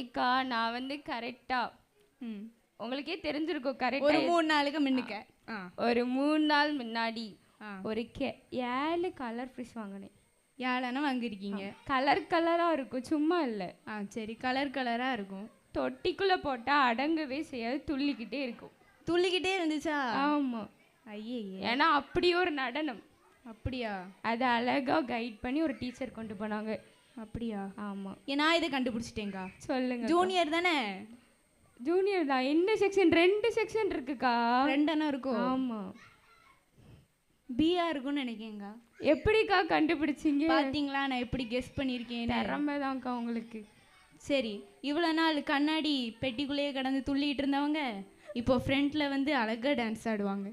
ஏக்கா நான் வந்து கரெக்டா ம் உங்களுக்கே தெரிஞ்சிருக்கும் ஒரு கரெக்டா 3 நாளுக்கு முன்னுக்க ஆ ஒரு 3 நாள் முன்னாடி ஆ ஒரு 7 கலர் ஃபிஷ் வாங்கினேன். யாழனா வாங்கியிருக்கீங்க. கலர் கலராக இருக்கும், சும்மா இல்லை. ஆ சரி, கலர் கலராக இருக்கும். தொட்டிக்குள்ளே போட்டால் அடங்கவே செய்யாது, துள்ளிக்கிட்டே இருக்கும். துள்ளிக்கிட்டே இருந்துச்சா? ஆமாம். ஐயே, ஏன்னா அப்படி ஒரு நடனம். அப்படியா? அதை அழகாக கைட் பண்ணி ஒரு டீச்சர் கொண்டு போனாங்க. அப்படியா? ஆமாம். நான் இதை கண்டுபிடிச்சிட்டேங்கா. சொல்லுங்க. ஜூனியர் தானே? ஜூனியர் தான். என்ன செக்ஷன்? 2 செக்ஷன் இருக்குக்கா. 2 அண்ணா இருக்கும். ஆமாம். பிஆ இருக்கும்னு நினைக்கேங்கா. எப்படிக்கா கண்டுபிடிச்சிங்க? பார்த்தீங்களா நான் எப்படி கெஸ் பண்ணியிருக்கேன்? திறமை தான்க்கா உங்களுக்கு. சரி, இவ்வளோ நாள் கண்ணாடி பெட்டிக்குள்ளேயே கடந்து துள்ளிட்டு இருந்தவங்க இப்போ ஃப்ரண்ட்டில் வந்து அழகாக டான்ஸ் ஆடுவாங்க.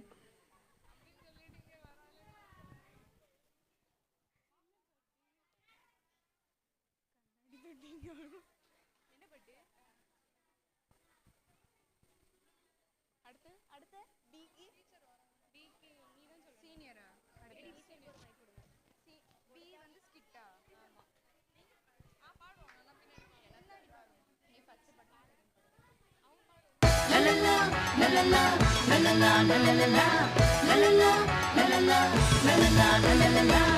la la la la la la la la la la la la la la la la la la la